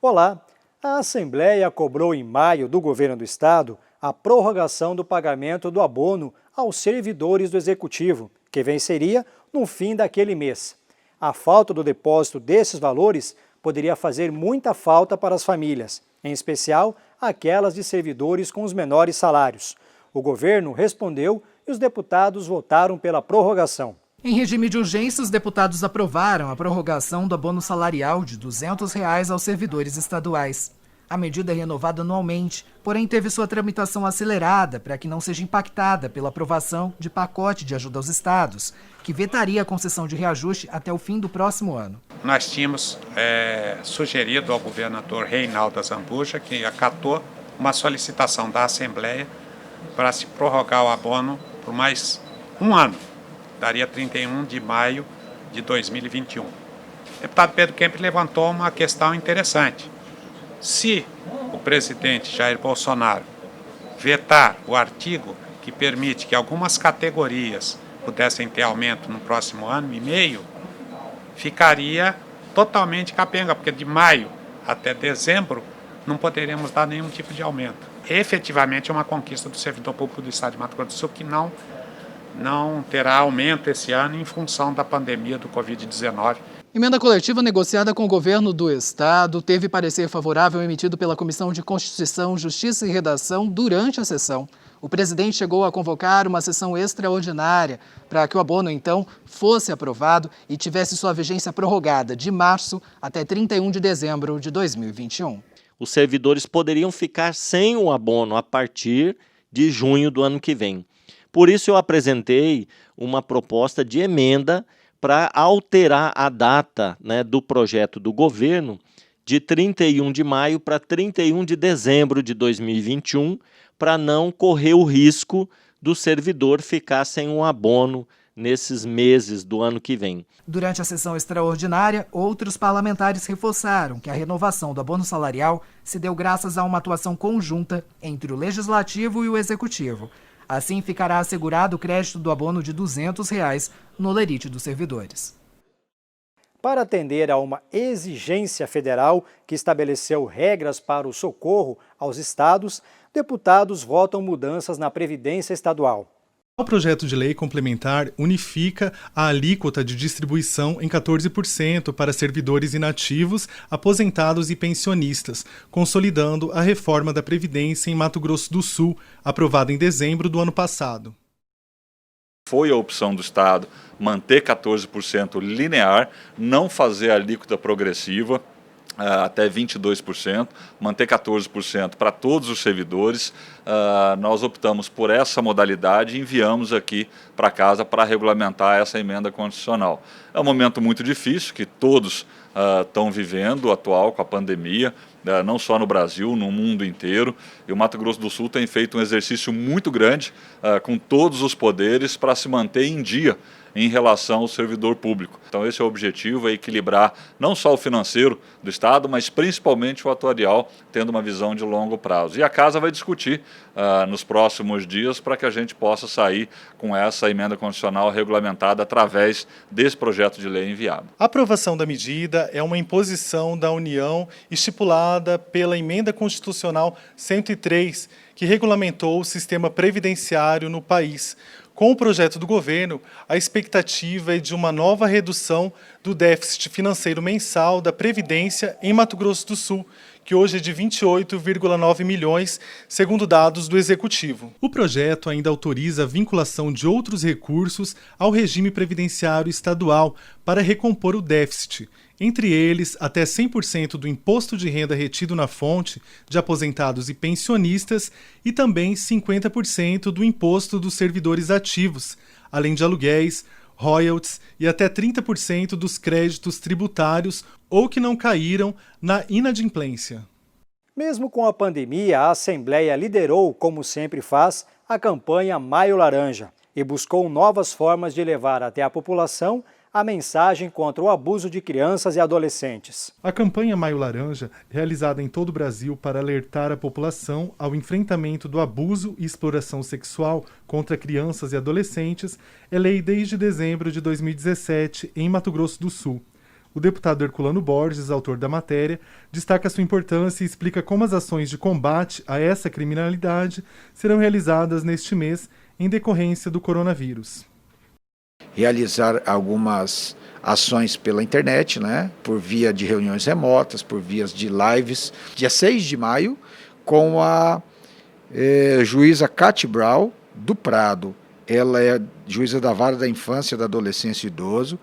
Olá! A Assembleia cobrou em maio do governo do estado a prorrogação do pagamento do abono aos servidores do Executivo, que venceria no fim daquele mês. A falta do depósito desses valores poderia fazer muita falta para as famílias, em especial aquelas de servidores com os menores salários. O governo respondeu e os deputados votaram pela prorrogação. Em regime de urgência, os deputados aprovaram a prorrogação do abono salarial de R$ 200 aos servidores estaduais. A medida é renovada anualmente, porém teve sua tramitação acelerada para que não seja impactada pela aprovação de pacote de ajuda aos estados, que vetaria a concessão de reajuste até o fim do próximo ano. Nós tínhamos sugerido ao governador Reinaldo Azambuja, que acatou uma solicitação da Assembleia para se prorrogar o abono por mais um ano. Daria 31 de maio de 2021. O deputado Pedro Kemp levantou uma questão interessante. Se o presidente Jair Bolsonaro vetar o artigo que permite que algumas categorias pudessem ter aumento no próximo ano e meio, ficaria totalmente capenga, porque de maio até dezembro não poderíamos dar nenhum tipo de aumento. Efetivamente é uma conquista do servidor público do estado de Mato Grosso do Sul que não terá aumento esse ano em função da pandemia do Covid-19. Emenda coletiva negociada com o governo do estado teve parecer favorável emitido pela Comissão de Constituição, Justiça e Redação durante a sessão. O presidente chegou a convocar uma sessão extraordinária para que o abono, então, fosse aprovado e tivesse sua vigência prorrogada de março até 31 de dezembro de 2021. Os servidores poderiam ficar sem o abono a partir de junho do ano que vem. Por isso eu apresentei uma proposta de emenda para alterar a data, do projeto do governo de 31 de maio para 31 de dezembro de 2021, para não correr o risco do servidor ficar sem um abono nesses meses do ano que vem. Durante a sessão extraordinária, outros parlamentares reforçaram que a renovação do abono salarial se deu graças a uma atuação conjunta entre o Legislativo e o Executivo. Assim, ficará assegurado o crédito do abono de R$ 200 no lerite dos servidores. Para atender a uma exigência federal que estabeleceu regras para o socorro aos estados, deputados votam mudanças na Previdência Estadual. O projeto de lei complementar unifica a alíquota de distribuição em 14% para servidores inativos, aposentados e pensionistas, consolidando a reforma da Previdência em Mato Grosso do Sul, aprovada em dezembro do ano passado. Foi a opção do Estado manter 14% linear, não fazer a alíquota progressiva, até 22%, manter 14% para todos os servidores. Nós optamos por essa modalidade e enviamos aqui para casa para regulamentar essa emenda constitucional. É um momento muito difícil que todos estão vivendo, o atual, com a pandemia, não só no Brasil, no mundo inteiro. E o Mato Grosso do Sul tem feito um exercício muito grande com todos os poderes para se manter em dia em relação ao servidor público. Então esse é o objetivo, é equilibrar não só o financeiro do Estado, mas principalmente o atuarial, tendo uma visão de longo prazo. E a Casa vai discutir nos próximos dias para que a gente possa sair com essa emenda constitucional regulamentada através desse projeto de lei enviado. A aprovação da medida é uma imposição da União estipulada pela Emenda Constitucional 103, que regulamentou o sistema previdenciário no país. Com o projeto do governo, a expectativa é de uma nova redução do déficit financeiro mensal da Previdência em Mato Grosso do Sul, que hoje é de 28,9 milhões, segundo dados do Executivo. O projeto ainda autoriza a vinculação de outros recursos ao regime previdenciário estadual para recompor o déficit, entre eles até 100% do imposto de renda retido na fonte de aposentados e pensionistas e também 50% do imposto dos servidores ativos, além de aluguéis, royalties e até 30% dos créditos tributários ou que não caíram na inadimplência. Mesmo com a pandemia, a Assembleia liderou, como sempre faz, a campanha Maio Laranja e buscou novas formas de levar até a população a mensagem contra o abuso de crianças e adolescentes. A campanha Maio Laranja, realizada em todo o Brasil para alertar a população ao enfrentamento do abuso e exploração sexual contra crianças e adolescentes, é lei desde dezembro de 2017 em Mato Grosso do Sul. O deputado Herculano Borges, autor da matéria, destaca sua importância e explica como as ações de combate a essa criminalidade serão realizadas neste mês em decorrência do coronavírus. Realizar algumas ações pela internet, né, por via de reuniões remotas, por vias de lives. Dia 6 de maio, com a juíza Cate Brau, do Prado. Ela é juíza da Vara da Infância, da Adolescência e Idoso.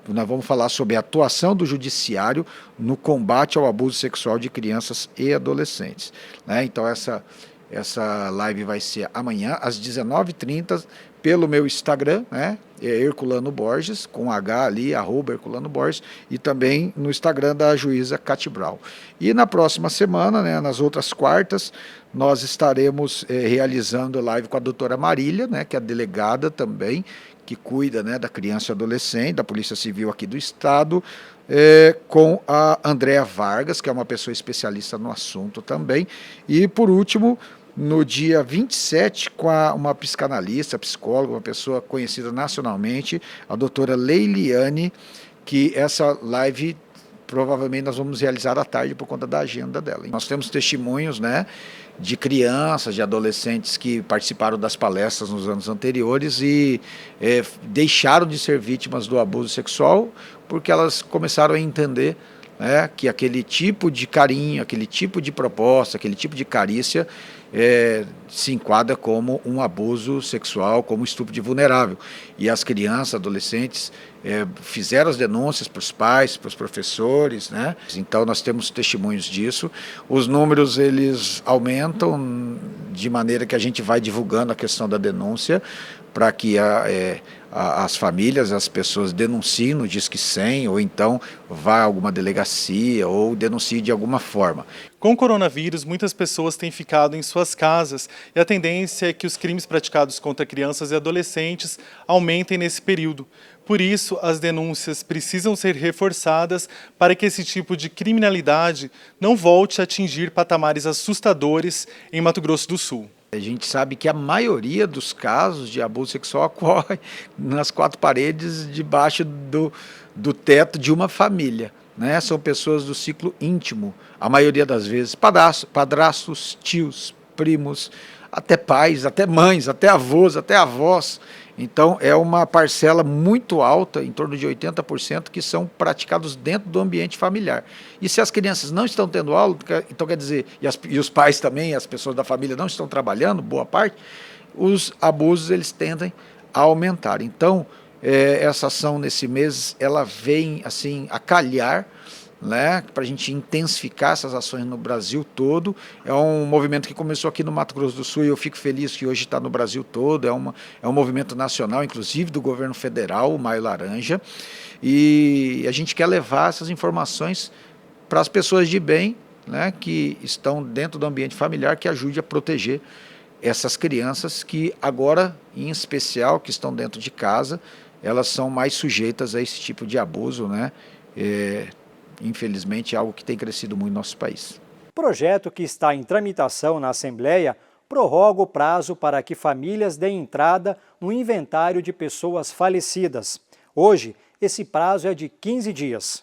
Nós vamos falar sobre a atuação do judiciário no combate ao abuso sexual de crianças e adolescentes, né? Então essa live vai ser amanhã às 19h30 pelo meu Instagram, né? Herculano Borges, com H ali, @Herculano Borges, e também no Instagram da juíza Cate Brau. E na próxima semana, né, nas outras quartas, nós estaremos realizando live com a doutora Marília, né, que é a delegada também, que cuida, né, da criança e adolescente, da Polícia Civil aqui do Estado, com a Andréa Vargas, que é uma pessoa especialista no assunto também. E, por último, no dia 27, com uma psicanalista, psicóloga, uma pessoa conhecida nacionalmente, a doutora Leiliane, que essa live provavelmente nós vamos realizar à tarde por conta da agenda dela. Nós temos testemunhos, né, de crianças, de adolescentes que participaram das palestras nos anos anteriores e deixaram de ser vítimas do abuso sexual porque elas começaram a entender, né, que aquele tipo de carinho, aquele tipo de proposta, aquele tipo de carícia se enquadra como um abuso sexual, como estupro de vulnerável. E as crianças, adolescentes, fizeram as denúncias para os pais, para os professores, né? Então nós temos testemunhos disso. Os números eles aumentam de maneira que a gente vai divulgando a questão da denúncia para que as famílias, as pessoas denunciem no Disque 100 ou então vá a alguma delegacia ou denuncie de alguma forma. Com o coronavírus, muitas pessoas têm ficado em suas casas e a tendência é que os crimes praticados contra crianças e adolescentes aumentem nesse período. Por isso, as denúncias precisam ser reforçadas para que esse tipo de criminalidade não volte a atingir patamares assustadores em Mato Grosso do Sul. A gente sabe que a maioria dos casos de abuso sexual ocorre nas quatro paredes, debaixo do teto de uma família, né? São pessoas do ciclo íntimo, a maioria das vezes, padrastos, tios, primos, até pais, até mães, até avós, até avós. Então é uma parcela muito alta, em torno de 80%, que são praticados dentro do ambiente familiar. E se as crianças não estão tendo aula, então quer dizer, e os pais também, as pessoas da família não estão trabalhando, boa parte, os abusos eles tendem a aumentar. Então essa ação nesse mês, ela vem assim a calhar, né, para a gente intensificar essas ações no Brasil todo. É um movimento que começou aqui no Mato Grosso do Sul e eu fico feliz que hoje está no Brasil todo. É um movimento nacional, inclusive do governo federal, o Maio Laranja, e a gente quer levar essas informações para as pessoas de bem, né, que estão dentro do ambiente familiar, que ajude a proteger essas crianças que agora, em especial, que estão dentro de casa, elas são mais sujeitas a esse tipo de abuso, né? Infelizmente, é algo que tem crescido muito no nosso país. O projeto que está em tramitação na Assembleia prorroga o prazo para que famílias deem entrada no inventário de pessoas falecidas. Hoje, esse prazo é de 15 dias.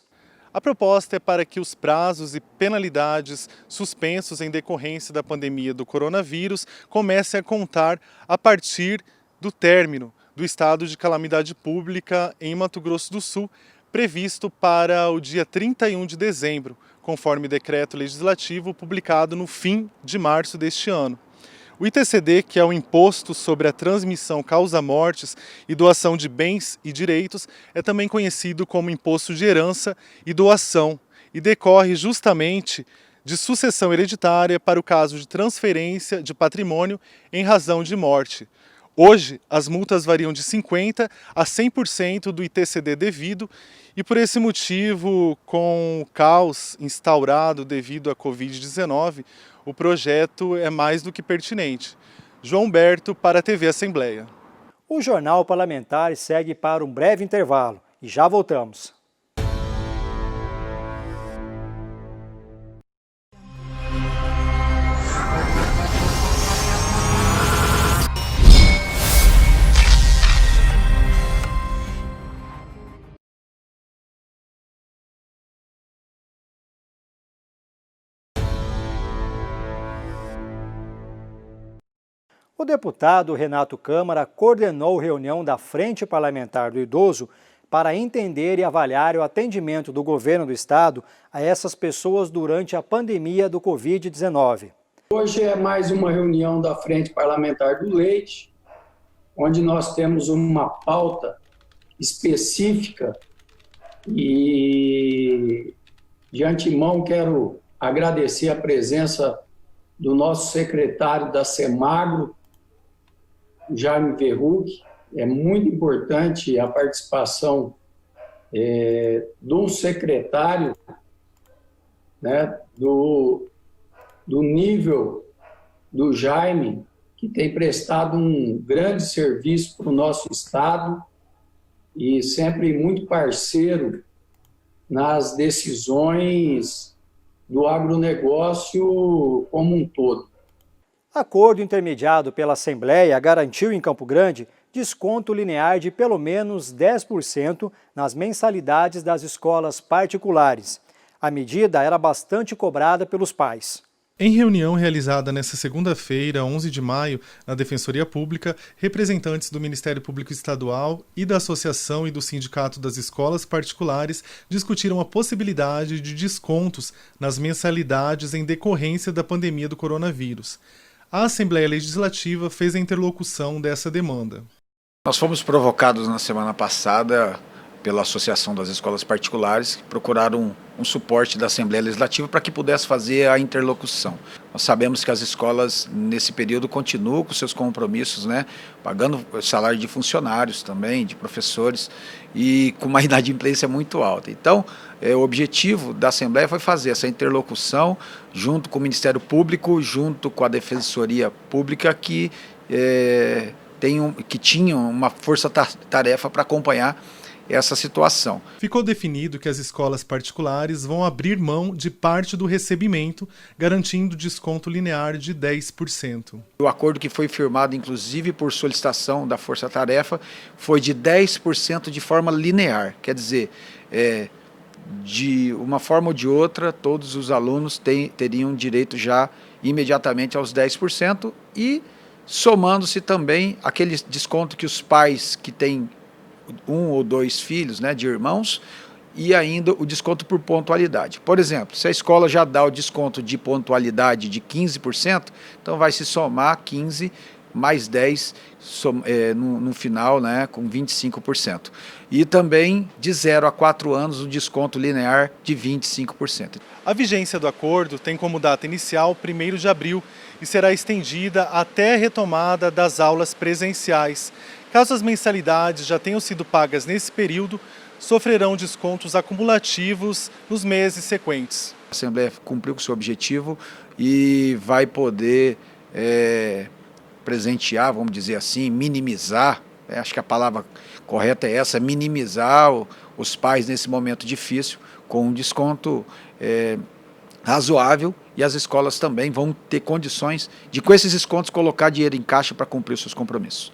A proposta é para que os prazos e penalidades suspensos em decorrência da pandemia do coronavírus comecem a contar a partir do término do estado de calamidade pública em Mato Grosso do Sul, previsto para o dia 31 de dezembro, conforme decreto legislativo publicado no fim de março deste ano. O ITCD, que é o Imposto sobre a Transmissão Causa-Mortes e Doação de Bens e Direitos, é também conhecido como Imposto de Herança e Doação e decorre justamente de sucessão hereditária para o caso de transferência de patrimônio em razão de morte. Hoje, as multas variam de 50% a 100% do ITCD devido e, por esse motivo, com o caos instaurado devido à Covid-19, o projeto é mais do que pertinente. João Berto para a TV Assembleia. O Jornal Parlamentar segue para um breve intervalo e já voltamos. O deputado Renato Câmara coordenou reunião da Frente Parlamentar do Idoso para entender e avaliar o atendimento do governo do estado a essas pessoas durante a pandemia do Covid-19. Hoje é mais uma reunião da Frente Parlamentar do Leite, onde nós temos uma pauta específica e, de antemão, quero agradecer a presença do nosso secretário da Semagro, Jaime Verruc. É muito importante a participação de um secretário, né, do nível do Jaime, que tem prestado um grande serviço para o nosso estado e sempre muito parceiro nas decisões do agronegócio como um todo. Acordo intermediado pela Assembleia garantiu em Campo Grande desconto linear de pelo menos 10% nas mensalidades das escolas particulares. A medida era bastante cobrada pelos pais. Em reunião realizada nesta segunda-feira, 11 de maio, na Defensoria Pública, representantes do Ministério Público Estadual e da Associação e do Sindicato das Escolas Particulares discutiram a possibilidade de descontos nas mensalidades em decorrência da pandemia do coronavírus. A Assembleia Legislativa fez a interlocução dessa demanda. Nós fomos provocados na semana passada pela Associação das Escolas Particulares, que procuraram um suporte da Assembleia Legislativa para que pudesse fazer a interlocução. Nós sabemos que as escolas, nesse período, continuam com seus compromissos, né, pagando o salário de funcionários também, de professores, e com uma inadimplência muito alta. Então, o objetivo da Assembleia foi fazer essa interlocução junto com o Ministério Público, junto com a Defensoria Pública, que tinham uma força-tarefa para acompanhar essa situação. Ficou definido que as escolas particulares vão abrir mão de parte do recebimento, garantindo desconto linear de 10%. O acordo que foi firmado, inclusive por solicitação da força-tarefa, foi de 10% de forma linear. Quer dizer, de uma forma ou de outra, todos os alunos teriam direito já imediatamente aos 10% e somando-se também aquele desconto que os pais que têm 1 ou 2 filhos, né, de irmãos, e ainda o desconto por pontualidade. Por exemplo, se a escola já dá o desconto de pontualidade de 15%, então vai se somar 15 mais 10 no final, né, com 25%. E também de 0 a 4 anos o desconto linear de 25%. A vigência do acordo tem como data inicial 1º de abril e será estendida até a retomada das aulas presenciais. Caso as mensalidades já tenham sido pagas nesse período, sofrerão descontos acumulativos nos meses sequentes. A Assembleia cumpriu com o seu objetivo e vai poder presentear, vamos dizer assim, minimizar, acho que a palavra correta é essa, minimizar os pais nesse momento difícil, com um desconto razoável, e as escolas também vão ter condições de, com esses descontos, colocar dinheiro em caixa para cumprir os seus compromissos.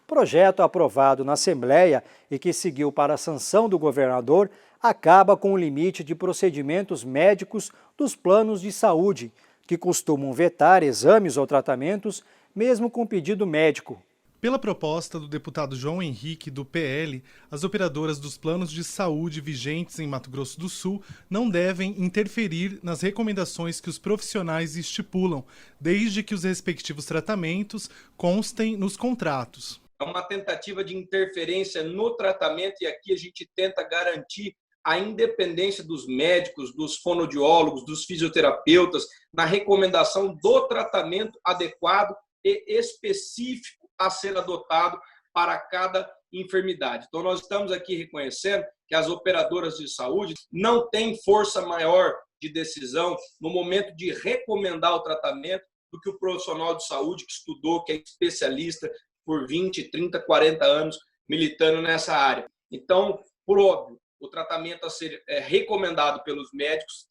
Projeto aprovado na Assembleia e que seguiu para a sanção do governador acaba com o limite de procedimentos médicos dos planos de saúde, que costumam vetar exames ou tratamentos, mesmo com pedido médico. Pela proposta do deputado João Henrique, do PL, as operadoras dos planos de saúde vigentes em Mato Grosso do Sul não devem interferir nas recomendações que os profissionais estipulam, desde que os respectivos tratamentos constem nos contratos. É uma tentativa de interferência no tratamento e aqui a gente tenta garantir a independência dos médicos, dos fonoaudiólogos, dos fisioterapeutas na recomendação do tratamento adequado e específico a ser adotado para cada enfermidade. Então, nós estamos aqui reconhecendo que as operadoras de saúde não têm força maior de decisão no momento de recomendar o tratamento do que o profissional de saúde que estudou, que é especialista por 20, 30, 40 anos militando nessa área. Então, por óbvio, o tratamento a ser recomendado pelos médicos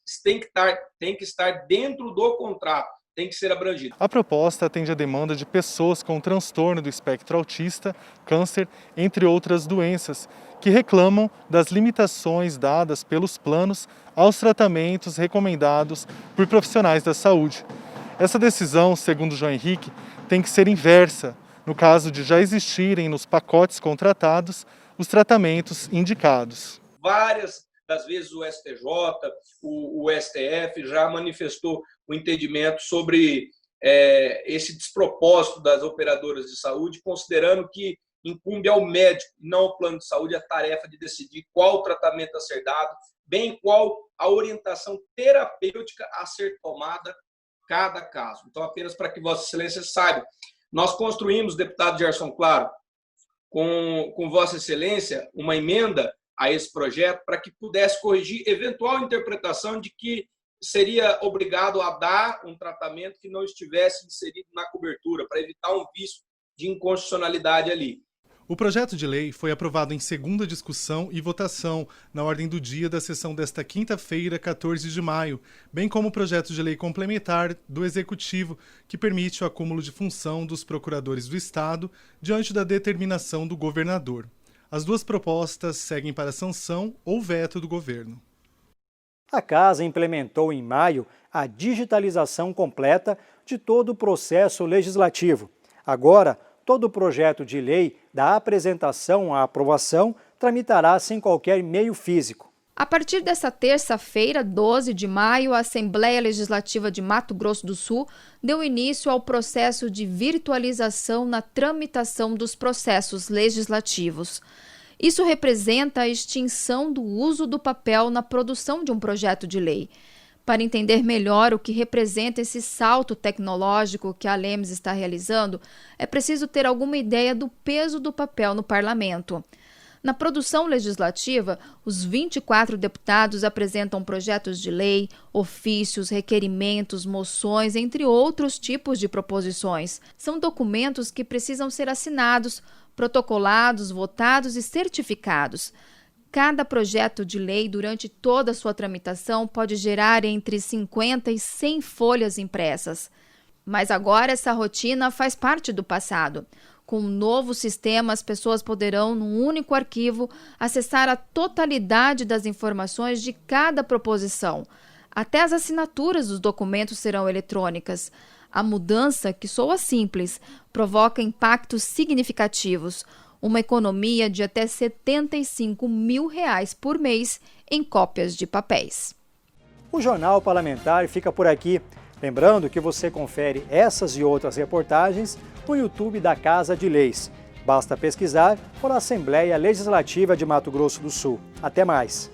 tem que estar dentro do contrato, tem que ser abrangido. A proposta atende a demanda de pessoas com transtorno do espectro autista, câncer, entre outras doenças, que reclamam das limitações dadas pelos planos aos tratamentos recomendados por profissionais da saúde. Essa decisão, segundo João Henrique, tem que ser inversa, no caso de já existirem nos pacotes contratados os tratamentos indicados. Várias das vezes o STJ, o STF já manifestou o entendimento sobre esse despropósito das operadoras de saúde, considerando que incumbe ao médico, não ao plano de saúde, a tarefa de decidir qual o tratamento a ser dado, bem qual a orientação terapêutica a ser tomada cada caso. Então, apenas para que Vossa Excelência saiba, nós construímos, deputado Gerson Claro, com Vossa Excelência, uma emenda a esse projeto para que pudesse corrigir eventual interpretação de que seria obrigado a dar um tratamento que não estivesse inserido na cobertura, para evitar um vício de inconstitucionalidade ali. O projeto de lei foi aprovado em segunda discussão e votação na ordem do dia da sessão desta quinta-feira, 14 de maio, bem como o projeto de lei complementar do Executivo, que permite o acúmulo de função dos procuradores do Estado diante da determinação do governador. As duas propostas seguem para sanção ou veto do governo. A Casa implementou em maio a digitalização completa de todo o processo legislativo. Agora, todo o projeto de lei, da apresentação à aprovação, tramitará sem qualquer meio físico. A partir desta terça-feira, 12 de maio, a Assembleia Legislativa de Mato Grosso do Sul deu início ao processo de virtualização na tramitação dos processos legislativos. Isso representa a extinção do uso do papel na produção de um projeto de lei. Para entender melhor o que representa esse salto tecnológico que a Lemes está realizando, é preciso ter alguma ideia do peso do papel no parlamento. Na produção legislativa, os 24 deputados apresentam projetos de lei, ofícios, requerimentos, moções, entre outros tipos de proposições. São documentos que precisam ser assinados, protocolados, votados e certificados. Cada projeto de lei, durante toda a sua tramitação, pode gerar entre 50 e 100 folhas impressas. Mas agora essa rotina faz parte do passado. Com um novo sistema, as pessoas poderão, num único arquivo, acessar a totalidade das informações de cada proposição. Até as assinaturas dos documentos serão eletrônicas. A mudança, que soa simples, provoca impactos significativos. Uma economia de até R$ 75 mil por mês em cópias de papéis. O Jornal Parlamentar fica por aqui. Lembrando que você confere essas e outras reportagens no YouTube da Casa de Leis. Basta pesquisar por Assembleia Legislativa de Mato Grosso do Sul. Até mais!